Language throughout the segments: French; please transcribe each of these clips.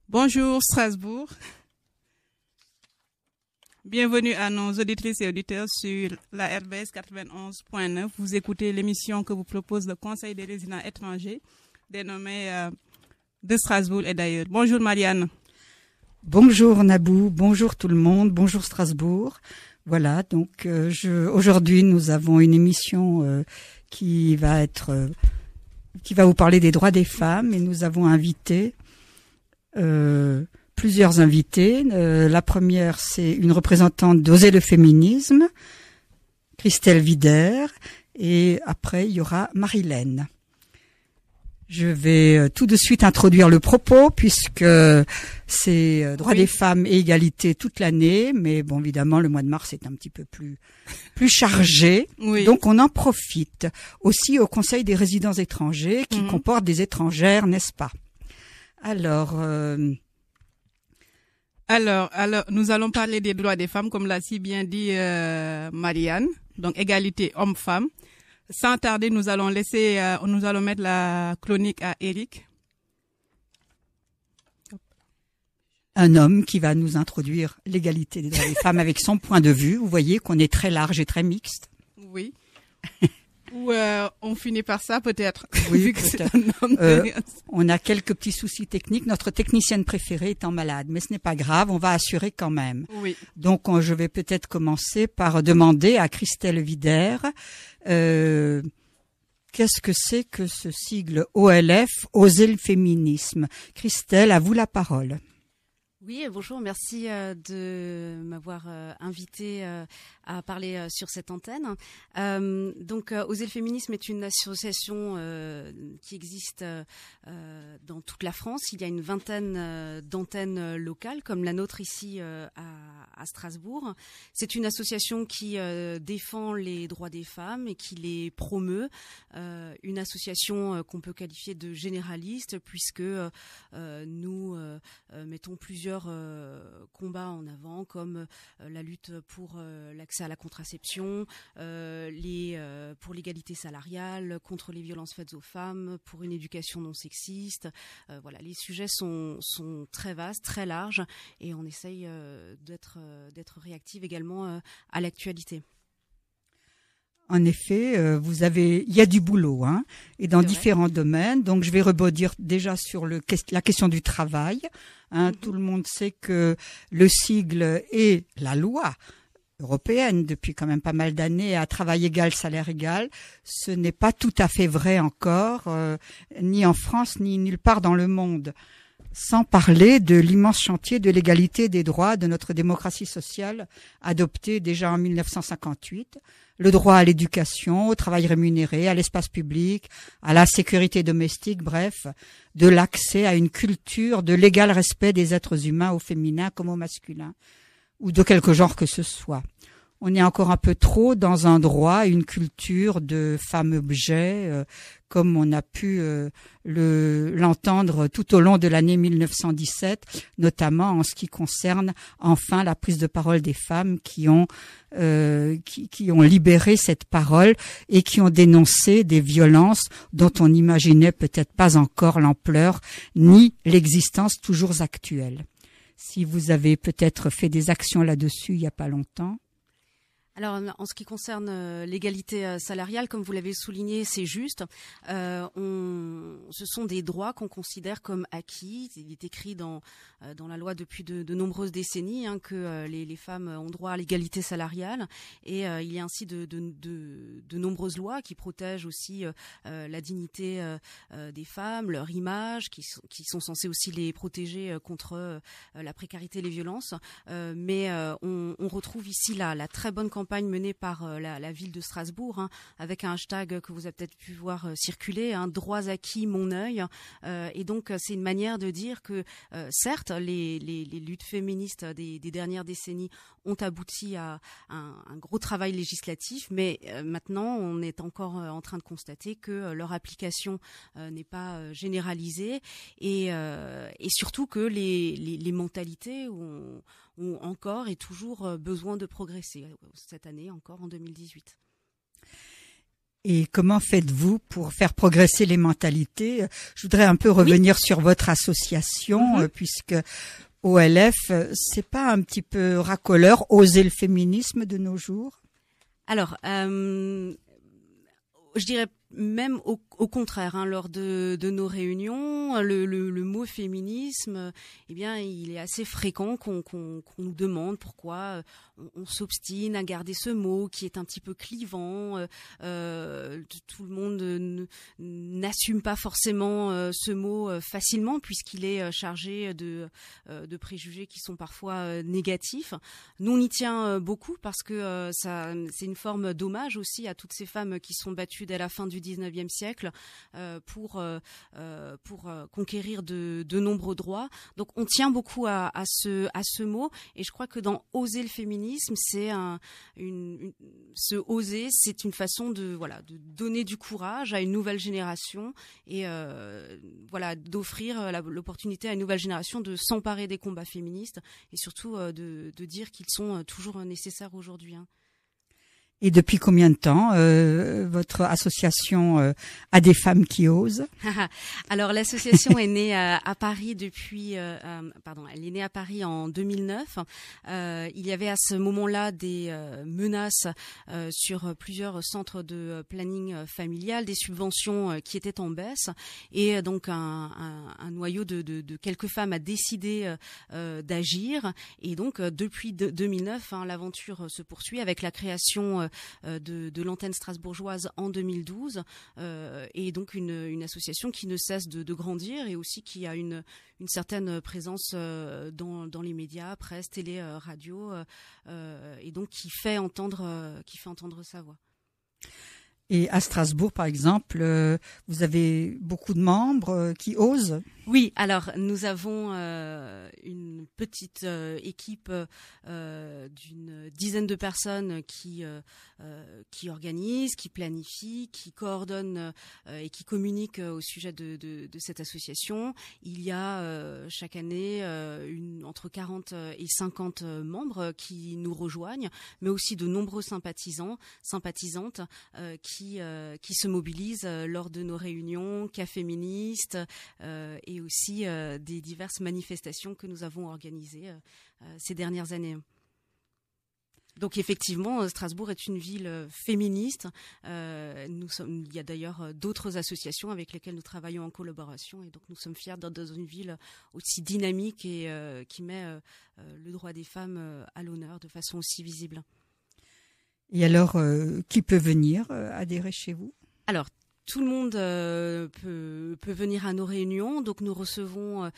Bonjour Strasbourg. Bienvenue à nos auditrices et auditeurs sur la RBS 91.9. Vous écoutez l'émission que vous propose le Conseil des résidents étrangers, dénommé de Strasbourg et d'ailleurs. Bonjour Marianne. Bonjour Nabou, bonjour tout le monde, bonjour Strasbourg. Voilà, donc aujourd'hui nous avons une émission qui va vous parler des droits des femmes et nous avons invité plusieurs invités. La première, c'est une représentante d'Oser le féminisme, Christelle Wider, et après il y aura Marilène. Je vais tout de suite introduire le propos puisque c'est droits des femmes et égalité toute l'année, mais bon évidemment le mois de mars est un petit peu plus chargé, donc on en profite aussi au Conseil des résidents étrangers qui comporte des étrangères, n'est-ce pas? Alors, nous allons parler des droits des femmes, comme l'a si bien dit Marianne. Donc, égalité homme-femme. Sans tarder, nous allons mettre la chronique à Eric. Un homme qui va nous introduire l'égalité des droits des femmes avec son point de vue. Vous voyez qu'on est très large et très mixte. Oui. Ou on finit par ça peut-être. Oui, peut-être. On a quelques petits soucis techniques. Notre technicienne préférée étant malade, mais ce n'est pas grave, on va assurer quand même. Oui. Donc je vais peut-être commencer par demander à Christelle Wider qu'est-ce que c'est que ce sigle OLF, Oser le féminisme. Christelle, à vous la parole. Oui, bonjour, merci de m'avoir invité à parler sur cette antenne. Donc, Oser le féminisme est une association qui existe dans toute la France. Il y a une vingtaine d'antennes locales, comme la nôtre ici à Strasbourg. C'est une association qui défend les droits des femmes et qui les promeut. Une association qu'on peut qualifier de généraliste, puisque nous mettons plusieurs combats en avant, comme la lutte pour l'accès à la contraception, pour l'égalité salariale, contre les violences faites aux femmes, pour une éducation non sexiste. Voilà, les sujets sont très vastes, très larges, et on essaye d'être réactive également à l'actualité. En effet, il y a du boulot, hein, et dans différents domaines. Donc, je vais rebondir déjà sur la question du travail. Hein, Tout le monde sait que le sigle et la loi européenne depuis quand même pas mal d'années à travail égal, salaire égal. Ce n'est pas tout à fait vrai encore, ni en France ni nulle part dans le monde. Sans parler de l'immense chantier de l'égalité des droits de notre démocratie sociale adopté déjà en 1958. Le droit à l'éducation, au travail rémunéré, à l'espace public, à la sécurité domestique, bref, de l'accès à une culture de l'égal respect des êtres humains au féminin comme au masculin, ou de quelque genre que ce soit. On est encore un peu trop dans un droit, une culture de femme-objet, comme on a pu l'entendre tout au long de l'année 1917, notamment en ce qui concerne enfin la prise de parole des femmes qui ont libéré cette parole et qui ont dénoncé des violences dont on n'imaginait peut-être pas encore l'ampleur ni l'existence toujours actuelle. Si vous avez peut-être fait des actions là-dessus il n'y a pas longtemps. Alors, en ce qui concerne l'égalité salariale, comme vous l'avez souligné, c'est juste. Ce sont des droits qu'on considère comme acquis. Il est écrit dans la loi depuis de nombreuses décennies que les femmes ont droit à l'égalité salariale. Et il y a ainsi de nombreuses lois qui protègent aussi la dignité des femmes, leur image, qui sont censées aussi les protéger contre la précarité et les violences. Mais on retrouve ici la très bonne campagne menée par la ville de Strasbourg, avec un hashtag que vous avez peut-être pu voir circuler, droits acquis, mon œil. Et donc, c'est une manière de dire que, certes, les luttes féministes des dernières décennies ont abouti à un gros travail législatif, mais maintenant, on est encore en train de constater que leur application n'est pas généralisée et surtout que les mentalités ont encore et toujours besoin de progresser cette année encore en 2018. Et comment faites-vous pour faire progresser les mentalités? Je voudrais un peu revenir sur votre association, puisque OLF, c'est pas un petit peu racoleur, oser le féminisme de nos jours? Alors, je dirais même au contraire, lors de nos réunions, le mot féminisme, eh bien, il est assez fréquent qu'on nous demande pourquoi on s'obstine à garder ce mot qui est un petit peu clivant. Tout le monde n'assume pas forcément ce mot facilement puisqu'il est chargé de préjugés qui sont parfois négatifs. Nous, on y tient beaucoup parce que c'est une forme d'hommage aussi à toutes ces femmes qui sont battues dès la fin du 19e siècle pour conquérir de nombreux droits. Donc on tient beaucoup à ce mot, et je crois que dans oser le féminisme, c'est se oser, c'est une façon de donner du courage à une nouvelle génération et d'offrir l'opportunité à une nouvelle génération de s'emparer des combats féministes et surtout de dire qu'ils sont toujours nécessaires aujourd'hui. Et depuis combien de temps votre association a des femmes qui osent? Alors l'association est née à Paris elle est née à Paris en 2009. Il y avait à ce moment-là des menaces sur plusieurs centres de planning familial, des subventions qui étaient en baisse, et donc un noyau de quelques femmes a décidé d'agir. Et donc depuis 2009, l'aventure se poursuit avec la création de l'antenne strasbourgeoise en 2012, et donc une association qui ne cesse de grandir et aussi qui a une certaine présence dans les médias, presse, télé, radio, et donc qui fait entendre sa voix. Et à Strasbourg, par exemple, vous avez beaucoup de membres qui osent? Oui, alors nous avons une petite équipe d'une dizaine de personnes qui organisent, qui planifient, qui coordonnent et qui communiquent au sujet de cette association. Il y a chaque année entre 40 et 50 membres qui nous rejoignent, mais aussi de nombreux sympathisantes qui se mobilisent lors de nos réunions, cas féministes, et aussi des diverses manifestations que nous avons organisées ces dernières années. Donc effectivement, Strasbourg est une ville féministe. Il y a d'ailleurs d'autres associations avec lesquelles nous travaillons en collaboration, et donc nous sommes fiers d'être dans une ville aussi dynamique et qui met le droit des femmes à l'honneur de façon aussi visible. Et alors, qui peut venir adhérer chez vous? Alors, tout le monde peut venir à nos réunions. Donc nous recevons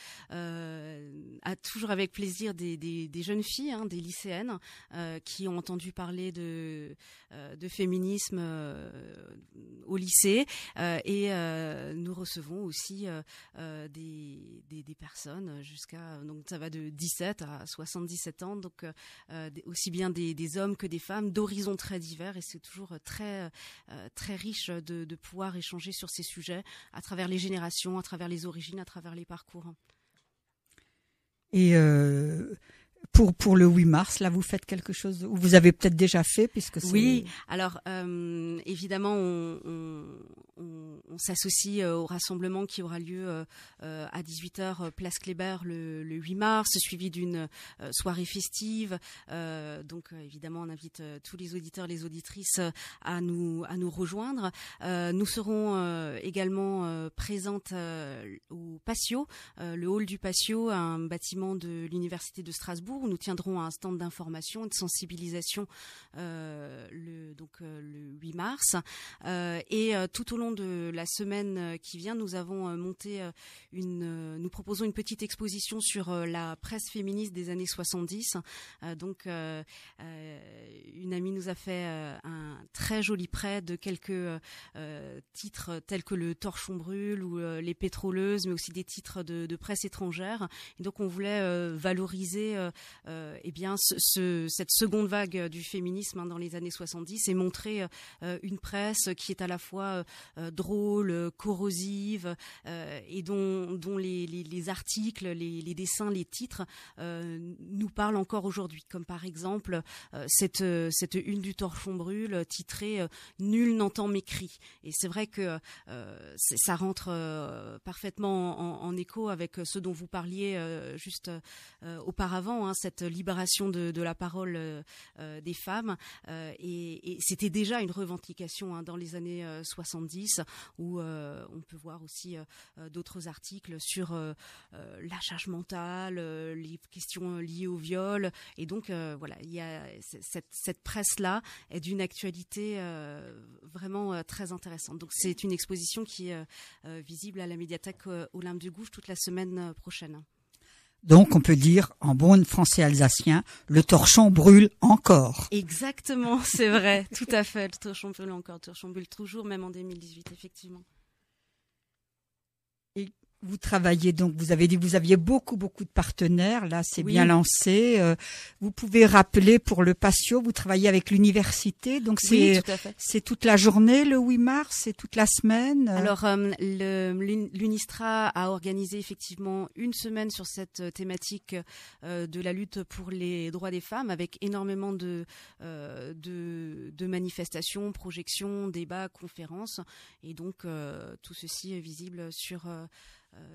toujours avec plaisir des jeunes filles, des lycéennes qui ont entendu parler de féminisme au lycée, et nous recevons aussi des personnes donc ça va de 17 à 77 ans, donc aussi bien des hommes que des femmes d'horizons très divers, et c'est toujours très très riche de pouvoir échanger sur ces sujets à travers les générations, à travers les origines, à travers les parcours. Et pour le 8 mars, là, vous faites quelque chose, ou vous avez peut-être déjà fait, puisque c'est... Oui, alors évidemment, on s'associe au rassemblement qui aura lieu à 18h place Kléber le 8 mars, suivi d'une soirée festive. Donc évidemment, on invite tous les auditeurs, les auditrices à nous rejoindre. Nous serons également présentes au Patio, le hall du Patio, un bâtiment de l'Université de Strasbourg, où nous tiendrons un stand d'information et de sensibilisation le 8 mars. Et tout au long de la semaine qui vient, nous avons monté nous proposons une petite exposition sur la presse féministe des années 70. Donc une amie nous a fait un très joli prêt de quelques titres tels que le Torchon brûle ou les Pétroleuses, mais aussi des titres de presse étrangère. Et donc on voulait valoriser eh bien, cette seconde vague du féminisme dans les années 70 et montrer une presse qui est à la fois drôle, corrosive et dont les articles, les dessins, les titres nous parlent encore aujourd'hui, comme par exemple cette une du Torchon Brûle titrée Nul n'entend mes cris. Et c'est vrai que ça rentre parfaitement en écho avec ce dont vous parliez juste auparavant, cette libération de la parole des femmes. Et c'était déjà une revendication dans les années 70, où on peut voir aussi d'autres articles sur la charge mentale, les questions liées au viol. Et donc, voilà, il y a cette presse-là est d'une actualité vraiment très intéressante. Donc, c'est une exposition qui est visible à la médiathèque Olympe de Gouges toute la semaine prochaine. Donc, on peut dire, en bon français alsacien, le torchon brûle encore. Exactement, c'est vrai, tout à fait. Le torchon brûle encore, le torchon brûle toujours, même en 2018, effectivement. Et vous travaillez donc, vous avez dit que vous aviez beaucoup de partenaires. Là, c'est oui. Bien lancé. Vous pouvez rappeler pour le Patio, vous travaillez avec l'université. Donc, oui, tout à fait. C'est toute la journée, le 8 mars, c'est toute la semaine. Alors, l'UNISTRA a organisé effectivement une semaine sur cette thématique de la lutte pour les droits des femmes, avec énormément de manifestations, projections, débats, conférences. Et donc, tout ceci est visible sur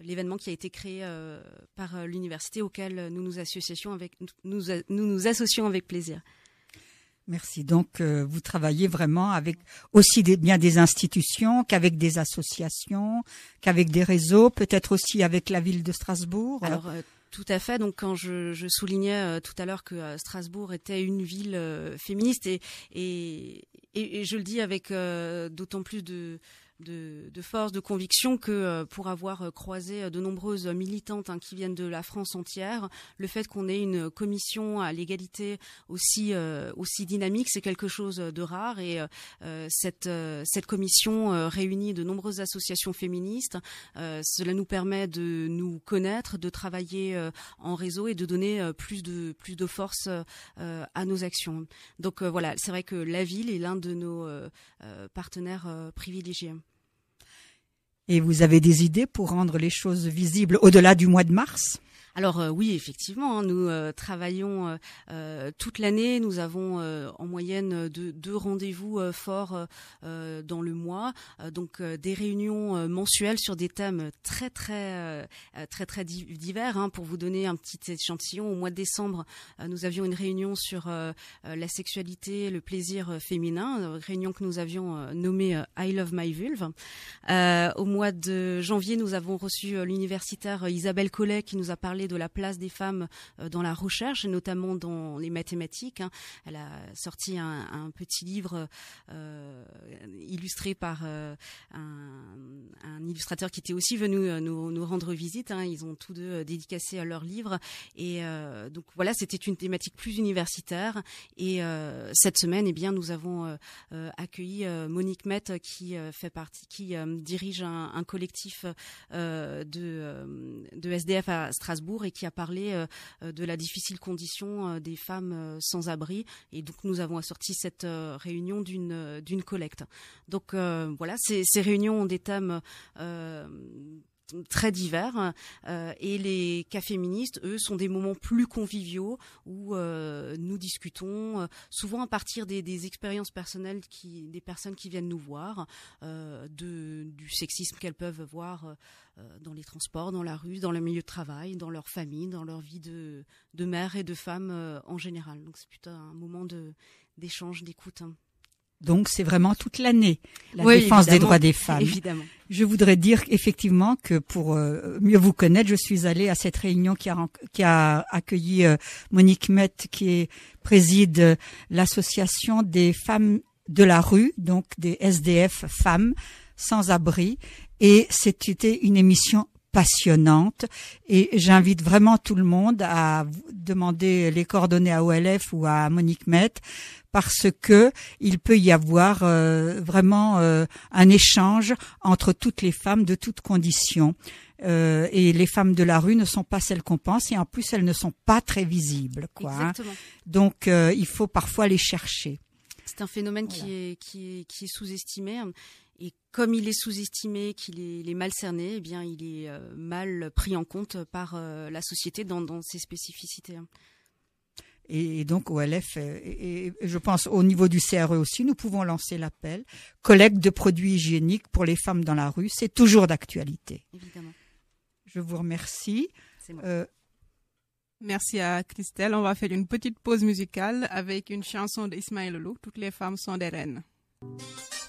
l'événement qui a été créé par l'université, auquel nous nous associons avec plaisir. Merci. Donc, vous travaillez vraiment avec aussi bien des institutions qu'avec des associations, qu'avec des réseaux, peut-être aussi avec la ville de Strasbourg. Alors, tout à fait. Donc, quand je soulignais tout à l'heure que Strasbourg était une ville féministe, et je le dis avec d'autant plus de force, de conviction que pour avoir croisé de nombreuses militantes qui viennent de la France entière, le fait qu'on ait une commission à l'égalité aussi dynamique, c'est quelque chose de rare. Et cette commission réunit de nombreuses associations féministes. Cela nous permet de nous connaître, de travailler en réseau et de donner plus de force à nos actions. Donc voilà, c'est vrai que la ville est l'un de nos partenaires privilégiés. Et vous avez des idées pour rendre les choses visibles au-delà du mois de mars ? Alors oui, effectivement, nous travaillons toute l'année. Nous avons en moyenne deux rendez-vous forts dans le mois, donc des réunions mensuelles sur des thèmes très divers. Pour vous donner un petit échantillon, au mois de décembre, nous avions une réunion sur la sexualité, le plaisir féminin, réunion que nous avions nommée I Love My Vulve. Au mois de janvier, nous avons reçu l'universitaire Isabelle Collet qui nous a parlé de la place des femmes dans la recherche, et notamment dans les mathématiques. Elle a sorti un petit livre illustré par un illustrateur qui était aussi venu nous rendre visite. Ils ont tous deux dédicacé leur livre. Et donc voilà, c'était une thématique plus universitaire. Et cette semaine, eh bien, nous avons accueilli Monique Met qui dirige un collectif de SDF à Strasbourg et qui a parlé de la difficile condition des femmes sans abri. Et donc nous avons assorti cette réunion d'une collecte. Donc voilà, ces réunions ont des thèmes très divers et les cas féministes, eux, sont des moments plus conviviaux où nous discutons souvent à partir des expériences personnelles des personnes qui viennent nous voir, du sexisme qu'elles peuvent voir dans les transports, dans la rue, dans le milieu de travail, dans leur famille, dans leur vie de mère et de femme en général. Donc c'est plutôt un moment d'échange, d'écoute. Donc c'est vraiment toute l'année la défense des droits des femmes. Évidemment. Je voudrais dire effectivement que pour mieux vous connaître, je suis allée à cette réunion qui a accueilli Monique Met, qui préside l'association des femmes de la rue, donc des SDF femmes sans abri, et c'était une émission passionnante, et j'invite vraiment tout le monde à demander les coordonnées à OLF ou à Monique Met, parce que il peut y avoir vraiment un échange entre toutes les femmes de toutes conditions. Et les femmes de la rue ne sont pas celles qu'on pense, et en plus elles ne sont pas très visibles, quoi. Exactement. Donc il faut parfois les chercher. C'est un phénomène qui est sous-estimé. Et comme il est sous-estimé, qu'il est mal cerné, eh bien, il est mal pris en compte par la société dans ses spécificités. Et donc OLF, et je pense au niveau du CRE aussi, nous pouvons lancer l'appel. Collecte de produits hygiéniques pour les femmes dans la rue, c'est toujours d'actualité. Évidemment. Je vous remercie. C'est moi. Merci à Christelle. On va faire une petite pause musicale avec une chanson d'Ismaël Lolo. Toutes les femmes sont des reines.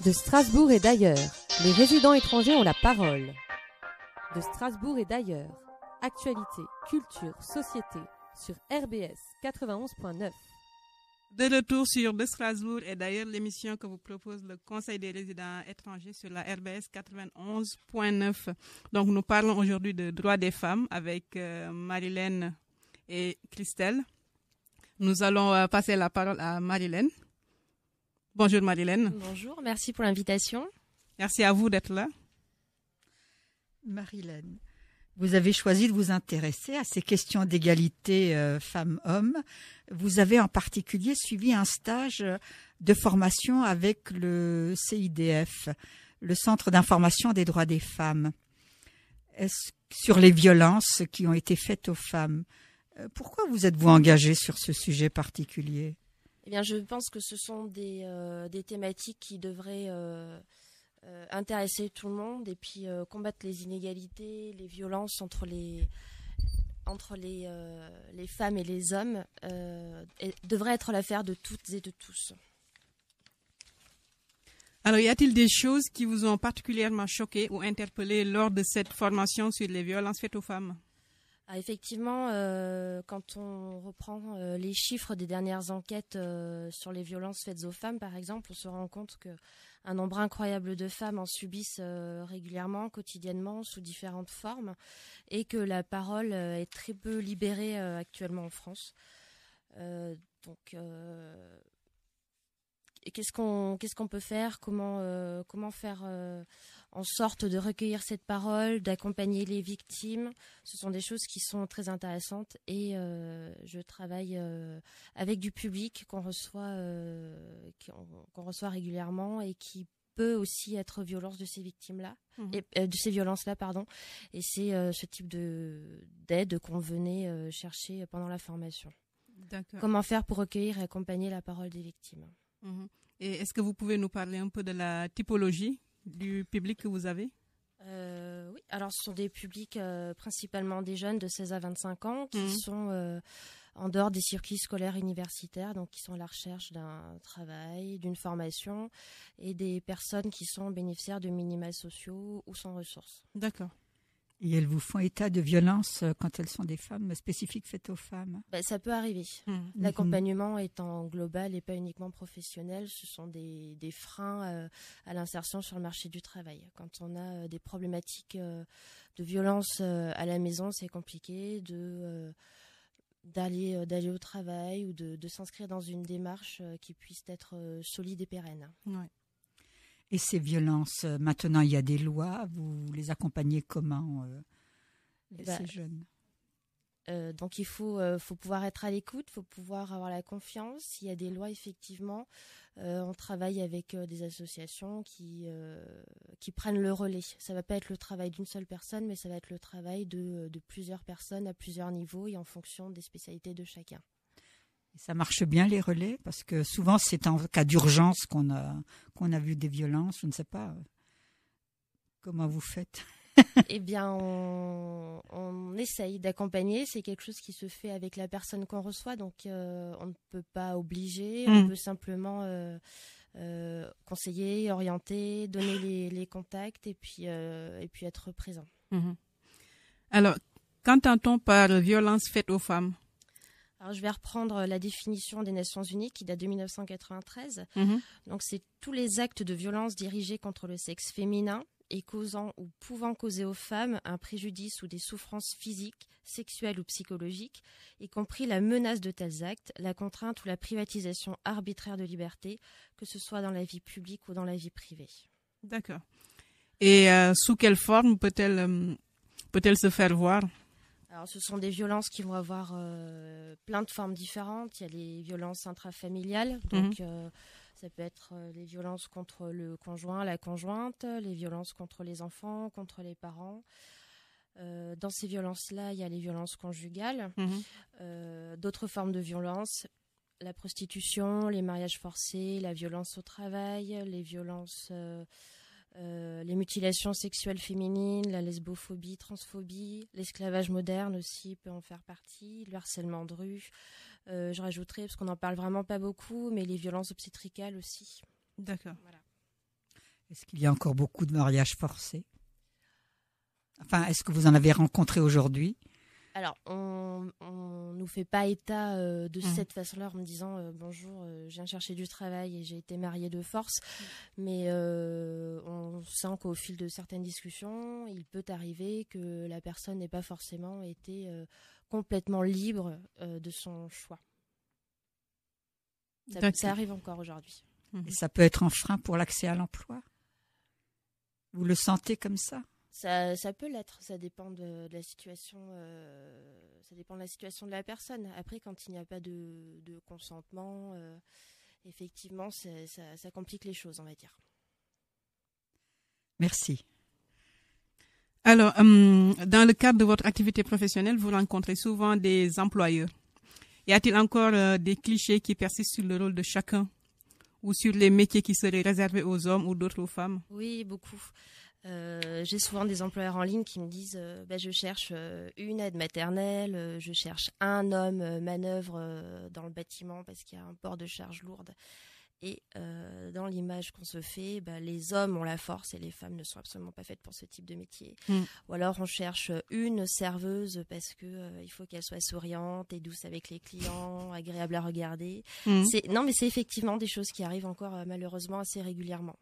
De Strasbourg et d'ailleurs, les résidents étrangers ont la parole. De Strasbourg et d'ailleurs, actualité, culture, société, sur RBS 91.9. De retour sur De Strasbourg et d'ailleurs l'émission que vous propose le Conseil des résidents étrangers sur la RBS 91.9. Donc nous parlons aujourd'hui de droits des femmes avec Marilène et Christelle. Nous allons passer la parole à Marilène. Bonjour Marilène. Bonjour, merci pour l'invitation. Merci à vous d'être là. Marilène, vous avez choisi de vous intéresser à ces questions d'égalité femmes-hommes. Vous avez en particulier suivi un stage de formation avec le CIDF, le Centre d'information des droits des femmes, sur les violences qui ont été faites aux femmes. Pourquoi vous êtes-vous engagée sur ce sujet particulier ? Eh bien, je pense que ce sont des thématiques qui devraient intéresser tout le monde et puis combattre les inégalités, les violences entre les femmes et les hommes devrait être l'affaire de toutes et de tous. Alors, y a-t-il des choses qui vous ont particulièrement choqué ou interpellé lors de cette formation sur les violences faites aux femmes ? Ah, effectivement, quand on reprend les chiffres des dernières enquêtes sur les violences faites aux femmes, par exemple, on se rend compte qu'un nombre incroyable de femmes en subissent régulièrement, quotidiennement, sous différentes formes, et que la parole est très peu libérée actuellement en France. Qu'est-ce qu'on peut faire ? Comment faire en sorte de recueillir cette parole, d'accompagner les victimes ? Ce sont des choses qui sont très intéressantes et je travaille avec du public qu'on reçoit régulièrement et qui peut aussi être violence de ces victimes-là, de ces violences-là, pardon. Et c'est ce type d'aide qu'on venait chercher pendant la formation. D'accord. Comment faire pour recueillir et accompagner la parole des victimes. Et est-ce que vous pouvez nous parler un peu de la typologie du public que vous avez ? Oui, alors ce sont des publics principalement des jeunes de 16 à 25 ans qui sont en dehors des circuits scolaires universitaires, donc qui sont à la recherche d'un travail, d'une formation, et des personnes qui sont bénéficiaires de minima sociaux ou sans ressources. D'accord. Et elles vous font état de violence quand elles sont des femmes spécifiques faites aux femmes ? Ça peut arriver. L'accompagnement étant global et pas uniquement professionnel, ce sont des freins à l'insertion sur le marché du travail. Quand on a des problématiques de violence à la maison, c'est compliqué d'aller au travail ou de s'inscrire dans une démarche qui puisse être solide et pérenne. Ouais. Et ces violences, maintenant il y a des lois, vous les accompagnez comment ces jeunes ? Donc il faut pouvoir être à l'écoute, il faut pouvoir avoir la confiance. Il y a des lois effectivement. On travaille avec des associations qui prennent le relais. Ça ne va pas être le travail d'une seule personne, mais ça va être le travail de plusieurs personnes à plusieurs niveaux et en fonction des spécialités de chacun. Et ça marche bien les relais, parce que souvent c'est en cas d'urgence qu'on a vu des violences. Je ne sais pas comment vous faites. Eh bien, on essaye d'accompagner. C'est quelque chose qui se fait avec la personne qu'on reçoit, donc on ne peut pas obliger. On peut simplement conseiller, orienter, donner les contacts et puis être présent. Alors, qu'entend-on par violence faite aux femmes ? Alors, je vais reprendre la définition des Nations Unies qui date de 1993. Donc, c'est tous les actes de violence dirigés contre le sexe féminin et causant ou pouvant causer aux femmes un préjudice ou des souffrances physiques, sexuelles ou psychologiques, y compris la menace de tels actes, la contrainte ou la privatisation arbitraire de liberté, que ce soit dans la vie publique ou dans la vie privée. D'accord. Et sous quelle forme peut-elle peut-elle se faire voir? Alors, ce sont des violences qui vont avoir plein de formes différentes. Il y a les violences intrafamiliales, donc ça peut être les violences contre le conjoint, la conjointe, les violences contre les enfants, contre les parents. Dans ces violences-là, il y a les violences conjugales, d'autres formes de violences, la prostitution, les mariages forcés, la violence au travail, les violences, les mutilations sexuelles féminines, la lesbophobie, transphobie, l'esclavage moderne aussi peut en faire partie, le harcèlement de rue. Je rajouterais, parce qu'on n'en parle vraiment pas beaucoup, mais les violences obstétricales aussi. D'accord. Voilà. Est-ce qu'il y a encore beaucoup de mariages forcés? Enfin, est-ce que vous en avez rencontré aujourd'hui? Alors, on nous fait pas état de cette façon-là en me disant bonjour, je viens chercher du travail et j'ai été mariée de force. Mais on sent qu'au fil de certaines discussions, il peut arriver que la personne n'ait pas forcément été complètement libre de son choix. Ça arrive encore aujourd'hui. Et ça peut être un frein pour l'accès à l'emploi? Vous le sentez comme ça? Ça peut l'être, ça dépend de la situation. Ça dépend de la situation de la personne. Après, quand il n'y a pas de consentement, effectivement, ça complique les choses, on va dire. Merci. Alors, dans le cadre de votre activité professionnelle, vous rencontrez souvent des employeurs. Y a-t-il encore des clichés qui persistent sur le rôle de chacun ou sur les métiers qui seraient réservés aux hommes ou d'autres aux femmes? Oui, beaucoup. J'ai souvent des employeurs en ligne qui me disent je cherche une aide maternelle, je cherche un homme manœuvre dans le bâtiment parce qu'il y a un port de charge lourde. Et dans l'image qu'on se fait, les hommes ont la force et les femmes ne sont absolument pas faites pour ce type de métier. Ou alors on cherche une serveuse parce que il faut qu'elle soit souriante et douce avec les clients, agréable à regarder. Non, mais c'est effectivement des choses qui arrivent encore malheureusement assez régulièrement.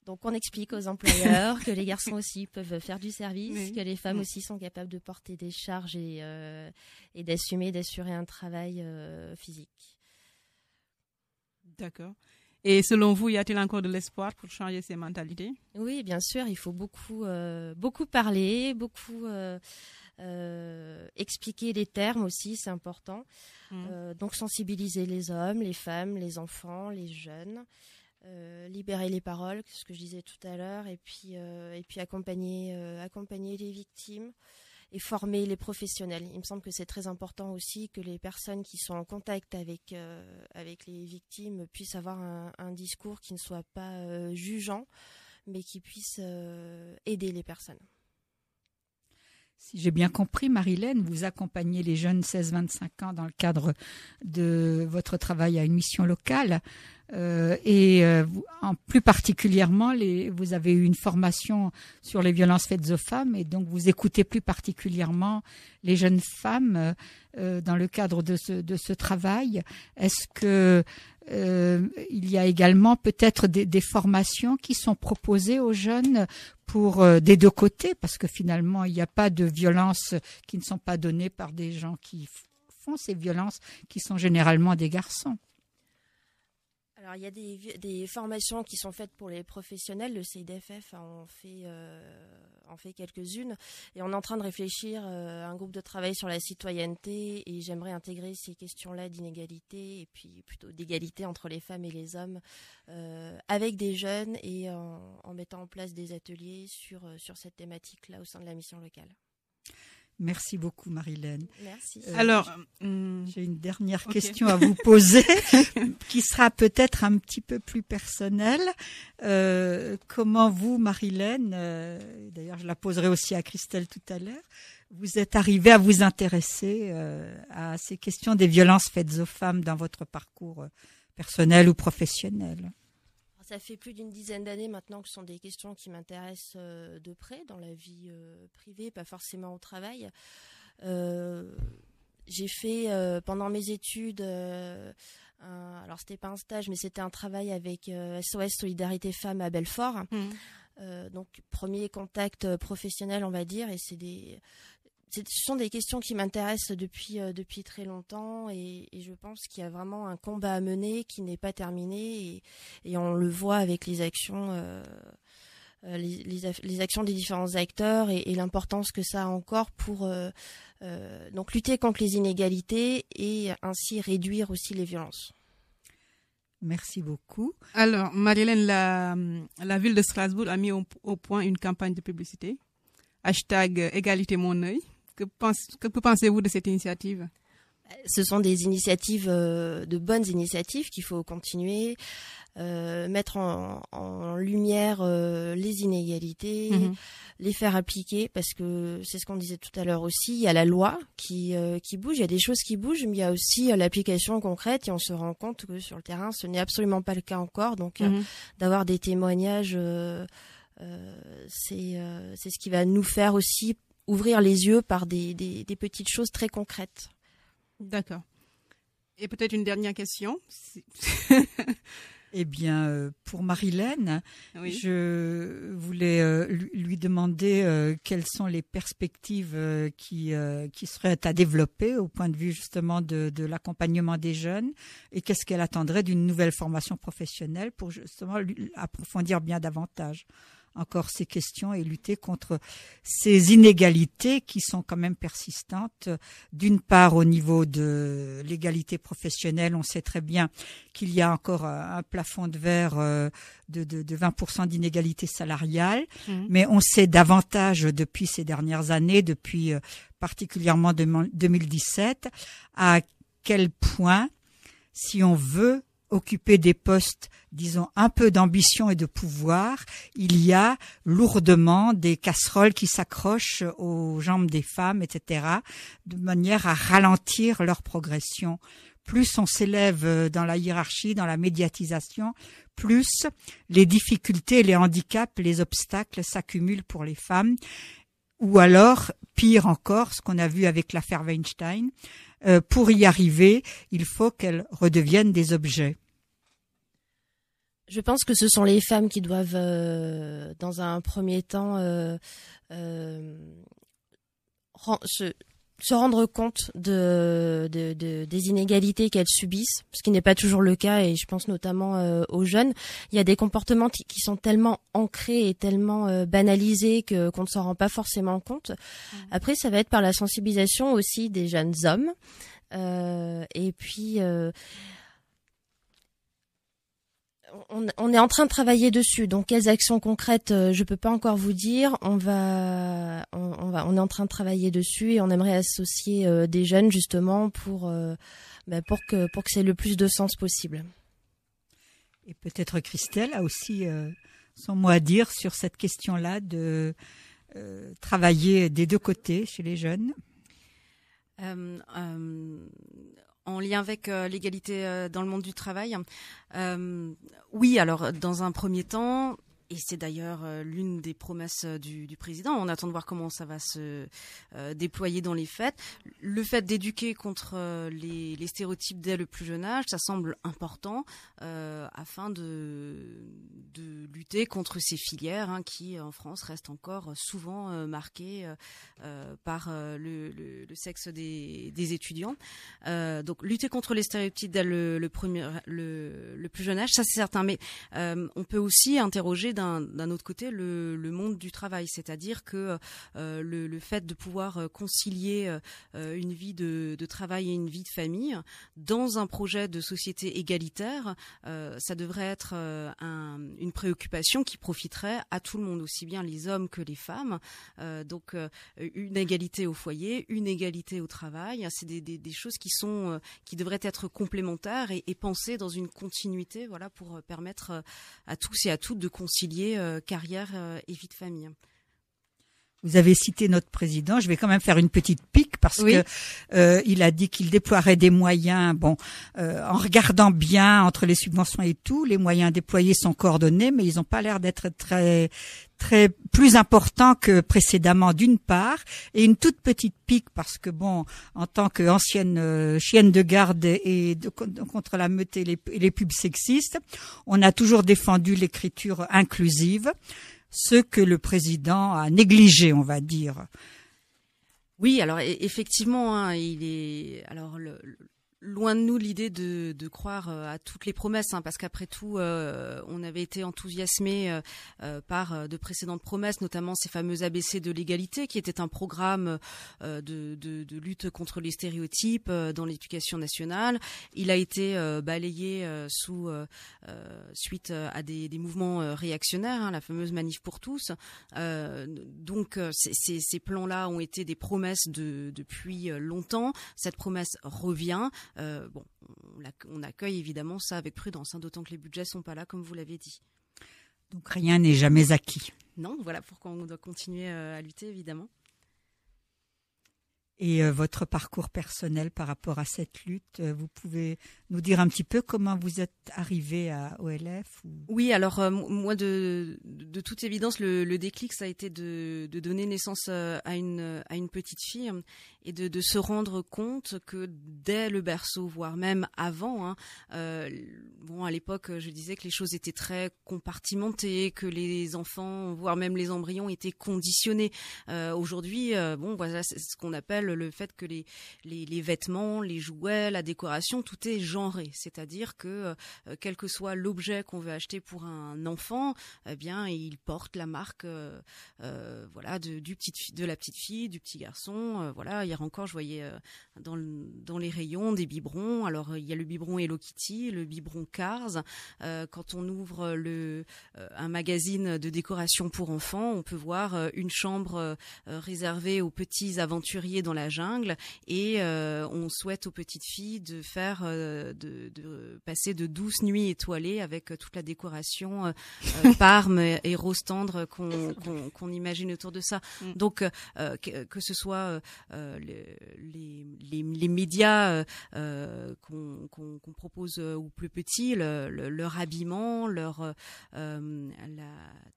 Donc, on explique aux employeurs que les garçons aussi peuvent faire du service, que les femmes aussi sont capables de porter des charges et d'assurer un travail physique. D'accord. Et selon vous, y a-t-il encore de l'espoir pour changer ces mentalités? Oui, bien sûr, il faut beaucoup parler, beaucoup expliquer les termes aussi, c'est important. Donc, sensibiliser les hommes, les femmes, les enfants, les jeunes. Libérer les paroles, ce que je disais tout à l'heure, et puis accompagner les victimes et former les professionnels. Il me semble que c'est très important aussi que les personnes qui sont en contact avec les victimes puissent avoir un discours qui ne soit pas jugeant, mais qui puisse aider les personnes. Si j'ai bien compris, Marilène, vous accompagnez les jeunes 16-25 ans dans le cadre de votre travail à une mission locale. Plus particulièrement, vous avez eu une formation sur les violences faites aux femmes et donc vous écoutez plus particulièrement les jeunes femmes dans le cadre de ce travail. Est-ce que il y a également peut-être des formations qui sont proposées aux jeunes pour des deux côtés, parce que finalement il n'y a pas de violences qui ne sont pas données par des gens qui font ces violences, qui sont généralement des garçons? Alors, il y a des formations qui sont faites pour les professionnels. Le CIDFF en fait quelques-unes. Et on est en train de réfléchir à un groupe de travail sur la citoyenneté. Et j'aimerais intégrer ces questions-là d'inégalité et puis plutôt d'égalité entre les femmes et les hommes avec des jeunes et en mettant en place des ateliers sur cette thématique-là au sein de la mission locale. Merci beaucoup, Marilène. Merci. Alors, j'ai une dernière question à vous poser, qui sera peut-être un petit peu plus personnelle. Comment vous, Marilène, d'ailleurs je la poserai aussi à Christelle tout à l'heure, vous êtes arrivée à vous intéresser à ces questions des violences faites aux femmes dans votre parcours personnel ou professionnel? Ça fait plus d'une dizaine d'années maintenant que ce sont des questions qui m'intéressent de près dans la vie privée, pas forcément au travail. J'ai fait pendant mes études, alors c'était pas un stage, mais c'était un travail avec SOS Solidarité Femmes à Belfort. Donc premier contact professionnel, on va dire, et ce sont des questions qui m'intéressent depuis très longtemps et je pense qu'il y a vraiment un combat à mener qui n'est pas terminé et on le voit avec les actions les actions des différents acteurs et l'importance que ça a encore pour donc lutter contre les inégalités et ainsi réduire aussi les violences. Merci beaucoup. Alors, Marie-Hélène, la ville de Strasbourg a mis au point une campagne de publicité, #égalité mon œil. Que pensez-vous de cette initiative? Ce sont des initiatives, de bonnes initiatives qu'il faut continuer, mettre en lumière les inégalités, les faire appliquer, parce que c'est ce qu'on disait tout à l'heure aussi, il y a la loi qui bouge, il y a des choses qui bougent, mais il y a aussi l'application concrète, et on se rend compte que sur le terrain, ce n'est absolument pas le cas encore. Donc, d'avoir des témoignages, c'est ce qui va nous faire aussi ouvrir les yeux par des petites choses très concrètes. D'accord. Et peut-être une dernière question. Eh bien, pour Marie-Hélène, oui. Je voulais lui demander quelles sont les perspectives qui seraient à développer au point de vue justement de l'accompagnement des jeunes, et qu'est-ce qu'elle attendrait d'une nouvelle formation professionnelle pour justement approfondir bien davantage encore ces questions et lutter contre ces inégalités qui sont quand même persistantes. D'une part, au niveau de l'égalité professionnelle, on sait très bien qu'il y a encore un plafond de verre de 20% d'inégalité salariale, mais on sait davantage depuis ces dernières années, depuis particulièrement 2017, à quel point, si on veut occuper des postes, disons, un peu d'ambition et de pouvoir, il y a lourdement des casseroles qui s'accrochent aux jambes des femmes, etc., de manière à ralentir leur progression. Plus on s'élève dans la hiérarchie, dans la médiatisation, plus les difficultés, les handicaps, les obstacles s'accumulent pour les femmes. Ou alors, pire encore, ce qu'on a vu avec l'affaire Weinstein, pour y arriver, il faut qu'elles redeviennent des objets. Je pense que ce sont les femmes qui doivent, dans un premier temps, se rendre compte des inégalités qu'elles subissent, ce qui n'est pas toujours le cas, et je pense notamment aux jeunes. Il y a des comportements qui sont tellement ancrés et tellement banalisés qu'on ne s'en rend pas forcément compte. Après, ça va être par la sensibilisation aussi des jeunes hommes. Et puis... On est en train de travailler dessus. Donc, quelles actions concrètes, je peux pas encore vous dire. On est en train de travailler dessus et on aimerait associer des jeunes justement pour que ça ait le plus de sens possible. Et peut-être Christelle a aussi son mot à dire sur cette question-là de travailler des deux côtés chez les jeunes. En lien avec l'égalité dans le monde du travail. Oui, alors dans un premier temps, et c'est d'ailleurs l'une des promesses du président, on attend de voir comment ça va se déployer dans les faits. Le fait d'éduquer contre les stéréotypes dès le plus jeune âge, ça semble important afin de lutter contre ces filières qui, en France, restent encore souvent marquées par le sexe des étudiants. Donc, lutter contre les stéréotypes dès le plus jeune âge, ça c'est certain. Mais on peut aussi interroger d'un autre côté le monde du travail, c'est-à-dire que le fait de pouvoir concilier une vie de travail et une vie de famille dans un projet de société égalitaire, ça devrait être une préoccupation qui profiterait à tout le monde, aussi bien les hommes que les femmes. Donc une égalité au foyer, une égalité au travail, c'est des choses qui devraient être complémentaires et pensées dans une continuité, voilà, pour permettre à tous et à toutes de concilier carrière et vie de famille. Vous avez cité notre président. Je vais quand même faire une petite pique parce que il a dit qu'il déploierait des moyens. Bon, en regardant bien entre les subventions et tout, les moyens déployés sont coordonnés, mais ils n'ont pas l'air d'être très plus importants que précédemment, d'une part, et une toute petite pique parce que bon, en tant qu'ancienne chienne de garde et contre la meute et les pubs sexistes, on a toujours défendu l'écriture inclusive. Ce que le président a négligé, on va dire. Oui, alors effectivement, il est alors loin de nous l'idée de croire à toutes les promesses, parce qu'après tout, on avait été enthousiasmés par de précédentes promesses, notamment ces fameux ABC de l'égalité, qui était un programme de lutte contre les stéréotypes dans l'éducation nationale. Il a été balayé suite à des mouvements réactionnaires, la fameuse manif pour tous. Donc ces plans-là ont été des promesses depuis longtemps. Cette promesse revient. On accueille évidemment ça avec prudence, d'autant que les budgets sont pas là, comme vous l'avez dit. Donc rien n'est jamais acquis. Non, voilà pourquoi on doit continuer à lutter, évidemment. Et votre parcours personnel par rapport à cette lutte, vous pouvez nous dire un petit peu comment vous êtes arrivé à OLF Oui, alors moi, de toute évidence, le déclic, ça a été de donner naissance à une petite fille et de se rendre compte que dès le berceau, voire même avant, à l'époque, je disais que les choses étaient très compartimentées, que les enfants, voire même les embryons, étaient conditionnés. Aujourd'hui, voilà, c'est ce qu'on appelle le fait que les vêtements, les jouets, la décoration, tout est genré. C'est-à-dire que quel que soit l'objet qu'on veut acheter pour un enfant, eh bien, il porte la marque voilà, de la petite fille, du petit garçon. Voilà, hier encore, je voyais dans les rayons des biberons. Alors, il y a le biberon Hello Kitty, le biberon Cars. Quand on ouvre un magazine de décoration pour enfants, on peut voir une chambre réservée aux petits aventuriers dans la jungle, et on souhaite aux petites filles de faire de passer de douces nuits étoilées avec toute la décoration Parme et rose tendre qu'on imagine autour de ça. Donc que ce soit les médias qu'on propose aux plus petits, leur habillement,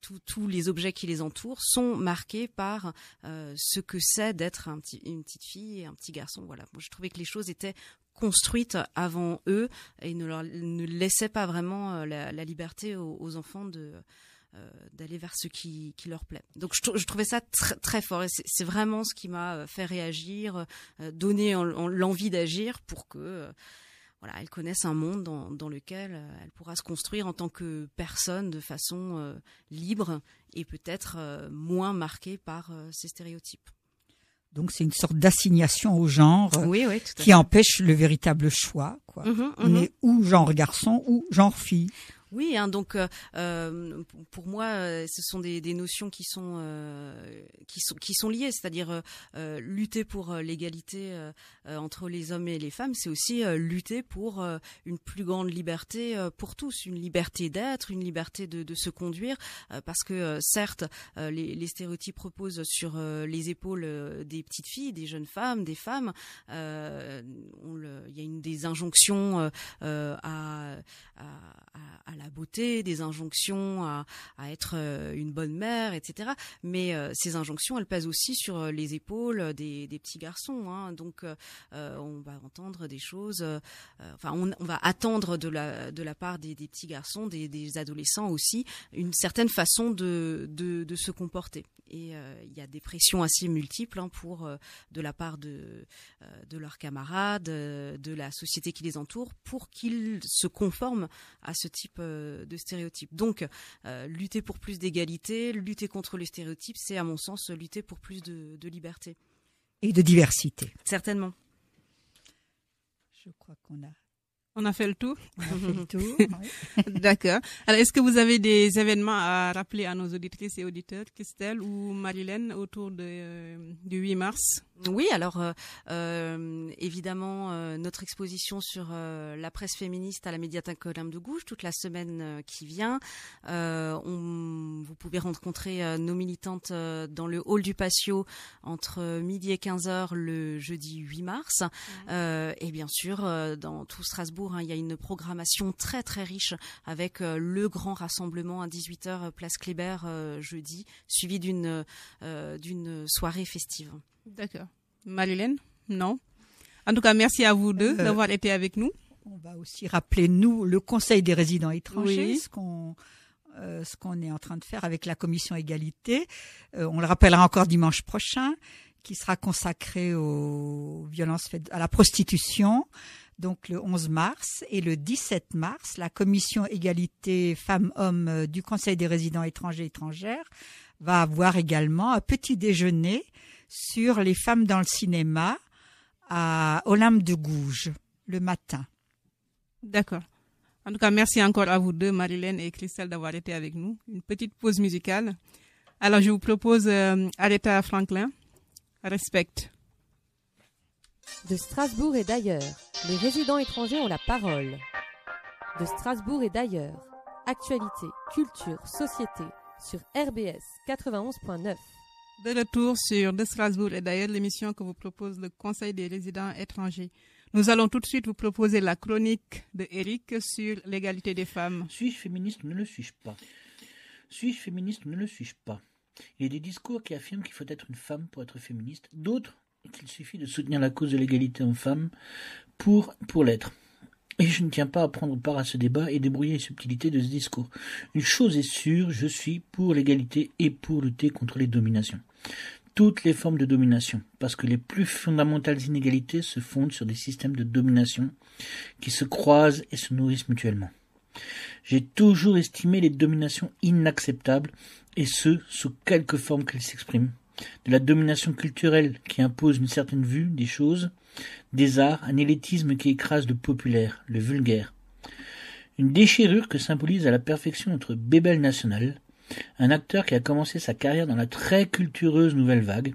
tous les objets qui les entourent sont marqués par ce que c'est d'être une petite fille et un petit garçon. Voilà. Moi, je trouvais que les choses étaient construites avant eux et ne laissaient pas vraiment la liberté aux enfants d'aller vers ce qui leur plaît. Donc je trouvais ça très fort, et c'est vraiment ce qui m'a fait réagir, donner l'envie d'agir pour que voilà, elle connaisse un monde dans lequel elle pourra se construire en tant que personne de façon libre et peut-être moins marquée par ces stéréotypes. Donc c'est une sorte d'assignation au genre oui, tout à fait. Qui empêche le véritable choix, quoi. On est ou genre garçon ou genre fille. Oui, donc pour moi, ce sont des notions qui sont liées, c'est-à-dire lutter pour l'égalité entre les hommes et les femmes, c'est aussi lutter pour une plus grande liberté pour tous, une liberté d'être, une liberté de se conduire, parce que certes, les stéréotypes reposent sur les épaules des petites filles, des jeunes femmes, des femmes. Il y a des injonctions à la beauté, des injonctions à être une bonne mère, etc. Mais ces injonctions, elles pèsent aussi sur les épaules des petits garçons. Donc, on va entendre des choses. On va attendre de la part des petits garçons, des adolescents aussi, une certaine façon de se comporter. Et il y a des pressions assez multiples de la part de leurs camarades, de la société qui les entoure, pour qu'ils se conforment à ce type de stéréotypes. Donc, lutter pour plus d'égalité, lutter contre les stéréotypes, c'est à mon sens lutter pour plus de liberté. Et de diversité. Certainement. Je crois qu'on a... On a fait le tour. On a fait le tour, oui. D'accord. Alors, est-ce que vous avez des événements à rappeler à nos auditrices et auditeurs, Christelle ou Marilène, autour du 8 mars? Oui, alors évidemment, notre exposition sur la presse féministe à la médiathèque Olympe de Gouges toute la semaine qui vient. Vous pouvez rencontrer nos militantes dans le hall du patio entre midi et 15h le jeudi 8 mars. Et bien sûr, dans tout Strasbourg, il y a une programmation très très riche avec le grand rassemblement à 18h place Kléber jeudi, suivi d'une soirée festive. D'accord. Marilène? Non. En tout cas, merci à vous deux d'avoir été avec nous. On va aussi rappeler, nous, le Conseil des résidents étrangers, oui. ce qu'on est en train de faire avec la Commission Égalité. On le rappellera encore dimanche prochain, qui sera consacré aux violences faites à la prostitution. donc le 11 mars, et le 17 mars, la commission égalité femmes-hommes du Conseil des résidents étrangers et étrangères va avoir également un petit déjeuner sur les femmes dans le cinéma à Olympe de Gouges le matin. D'accord. En tout cas, merci encore à vous deux, Marilène et Christelle, d'avoir été avec nous. Une petite pause musicale. Alors, je vous propose Aretha Franklin, Respect. De Strasbourg et d'ailleurs, les résidents étrangers ont la parole. De Strasbourg et d'ailleurs, actualité, culture, société, sur RBS 91.9. De retour sur De Strasbourg et d'ailleurs, l'émission que vous propose le Conseil des résidents étrangers. Nous allons tout de suite vous proposer la chronique de Eric sur l'égalité des femmes. Suis-je féministe ou ne le suis-je pas? Suis-je féministe ou ne le suis-je pas? Il y a des discours qui affirment qu'il faut être une femme pour être féministe, d'autres qu'il suffit de soutenir la cause de l'égalité homme-femme pour l'être. Et je ne tiens pas à prendre part à ce débat et débrouiller les subtilités de ce discours. Une chose est sûre, je suis pour l'égalité et pour lutter contre les dominations. Toutes les formes de domination, parce que les plus fondamentales inégalités se fondent sur des systèmes de domination qui se croisent et se nourrissent mutuellement. J'ai toujours estimé les dominations inacceptables, et ce, sous quelque forme qu'elles s'expriment. De la domination culturelle qui impose une certaine vue des choses, des arts, un élitisme qui écrase le populaire, le vulgaire. Une déchirure que symbolise à la perfection notre bébelle nationale, un acteur qui a commencé sa carrière dans la très cultureuse nouvelle vague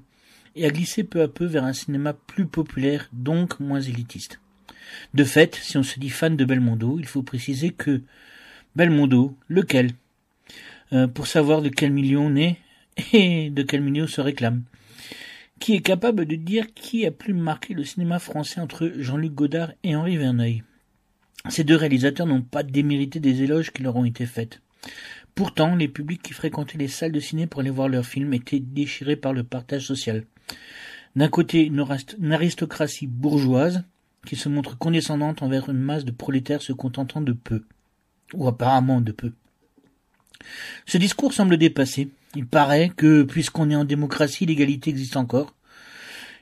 et a glissé peu à peu vers un cinéma plus populaire, donc moins élitiste. De fait, si on se dit fan de Belmondo, il faut préciser que Belmondo, lequel? Pour savoir de quel milieu on est et de quel milieu on se réclame. Qui est capable de dire qui a plus marqué le cinéma français entre Jean-Luc Godard et Henri Verneuil? Ces deux réalisateurs n'ont pas démérité des éloges qui leur ont été faites. Pourtant, les publics qui fréquentaient les salles de ciné pour aller voir leurs films étaient déchirés par le partage social. D'un côté, une aristocratie bourgeoise qui se montre condescendante envers une masse de prolétaires se contentant de peu. Ou apparemment de peu. Ce discours semble dépassé. Il paraît que, puisqu'on est en démocratie, l'égalité existe encore.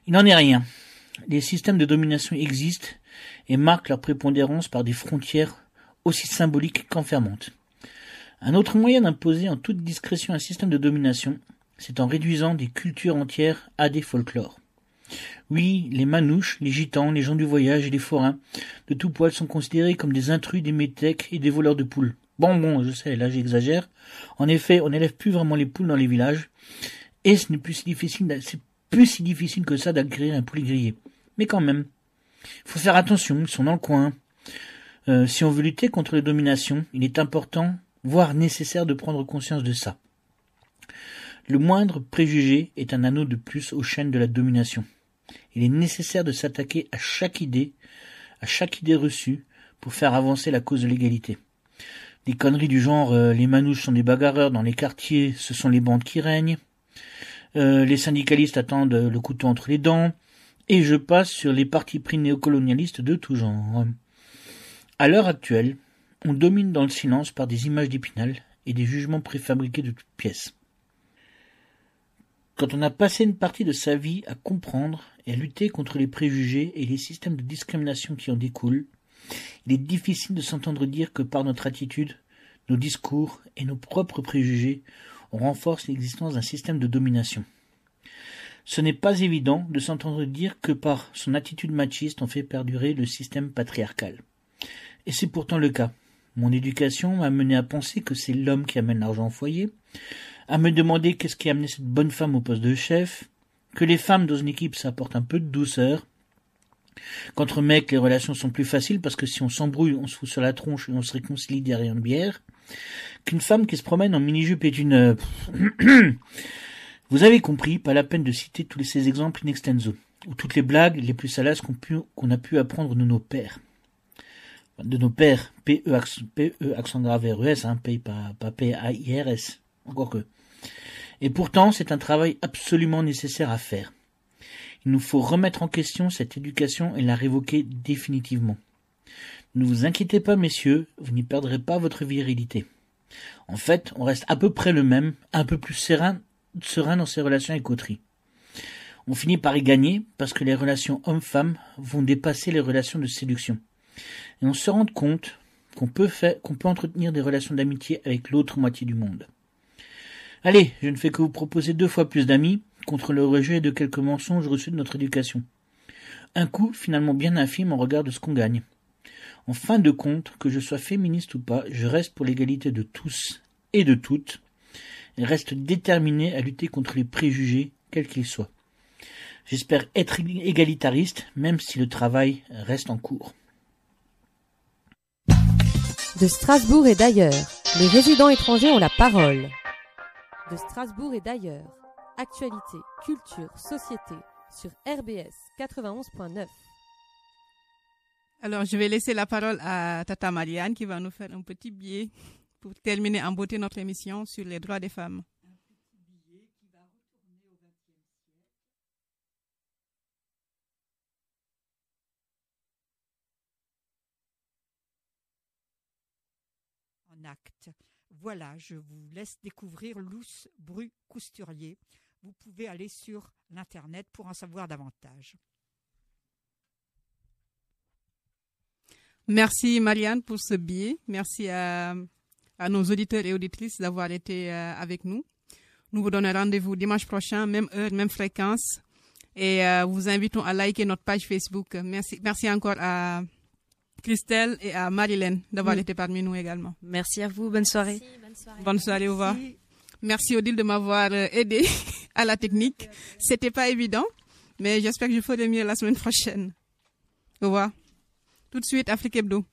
Il n'en est rien. Les systèmes de domination existent et marquent leur prépondérance par des frontières aussi symboliques qu'enfermantes. Un autre moyen d'imposer en toute discrétion un système de domination, c'est en réduisant des cultures entières à des folklores. Oui, les manouches, les gitans, les gens du voyage et les forains de tout poil sont considérés comme des intrus, des métèques et des voleurs de poules. Bon, je sais, là j'exagère. En effet, on n'élève plus vraiment les poules dans les villages, et c'est plus si difficile que ça d'acquérir un poulet grillé. Mais quand même, il faut faire attention, ils sont dans le coin. Si on veut lutter contre les dominations, il est important, voire nécessaire de prendre conscience de ça. Le moindre préjugé est un anneau de plus aux chaînes de la domination. Il est nécessaire de s'attaquer à chaque idée reçue pour faire avancer la cause de l'égalité. Des conneries du genre les manouches sont des bagarreurs dans les quartiers, ce sont les bandes qui règnent. Les syndicalistes attendent le couteau entre les dents. Et je passe sur les partis pris néocolonialistes de tout genre. À l'heure actuelle, on domine dans le silence par des images d'Épinal et des jugements préfabriqués de toutes pièces. Quand on a passé une partie de sa vie à comprendre et à lutter contre les préjugés et les systèmes de discrimination qui en découlent, il est difficile de s'entendre dire que par notre attitude, nos discours et nos propres préjugés, on renforce l'existence d'un système de domination. Ce n'est pas évident de s'entendre dire que par son attitude machiste, on fait perdurer le système patriarcal. Et c'est pourtant le cas. Mon éducation m'a mené à penser que c'est l'homme qui amène l'argent au foyer, à me demander qu'est-ce qui a amené cette bonne femme au poste de chef, que les femmes dans une équipe ça apporte un peu de douceur, qu'entre mecs les relations sont plus faciles parce que si on s'embrouille on se fout sur la tronche et on se réconcilie derrière une bière, qu'une femme qui se promène en mini-jupe est une... Vous avez compris, pas la peine de citer tous ces exemples in extenso, ou toutes les blagues les plus salaces qu'on a pu apprendre de nos pères. De nos pères, P-E accent grave R-E-S, pas P-A-I-R-S, encore que. Et pourtant, c'est un travail absolument nécessaire à faire. Il nous faut remettre en question cette éducation et la révoquer définitivement. Ne vous inquiétez pas, messieurs, vous n'y perdrez pas votre virilité. En fait, on reste à peu près le même, un peu plus serein dans ses relations avec autrui. On finit par y gagner parce que les relations hommes-femmes vont dépasser les relations de séduction. Et on se rend compte qu'on peut entretenir des relations d'amitié avec l'autre moitié du monde. Allez, je ne fais que vous proposer 2 fois plus d'amis contre le rejet de quelques mensonges reçus de notre éducation. Un coût finalement bien infime en regard de ce qu'on gagne. En fin de compte, que je sois féministe ou pas, je reste pour l'égalité de tous et de toutes, et reste déterminé à lutter contre les préjugés, quels qu'ils soient. J'espère être égalitariste, même si le travail reste en cours. De Strasbourg et d'ailleurs, les résidents étrangers ont la parole. De Strasbourg et d'ailleurs, actualité, culture, société, sur RBS 91.9. Alors, je vais laisser la parole à Tata Marianne qui va nous faire un petit billet pour terminer en beauté notre émission sur les droits des femmes. Un petit billet qui va retourner au XXe siècle. En acte. Voilà, je vous laisse découvrir Luce Bru-Cousturier. Vous pouvez aller sur l'internet pour en savoir davantage. Merci Marianne pour ce billet. Merci à nos auditeurs et auditrices d'avoir été avec nous. Nous vous donnons rendez-vous dimanche prochain, même heure, même fréquence. Et vous invitons à liker notre page Facebook. Merci encore à Christelle et à Marilène d'avoir été parmi nous également. Merci à vous, bonne soirée. Merci, bonne soirée. Bonne soirée, au revoir. Merci Odile de m'avoir aidé à la technique. C'était pas évident, mais j'espère que je ferai mieux la semaine prochaine. Au revoir. Tout de suite, Afrique Hebdo.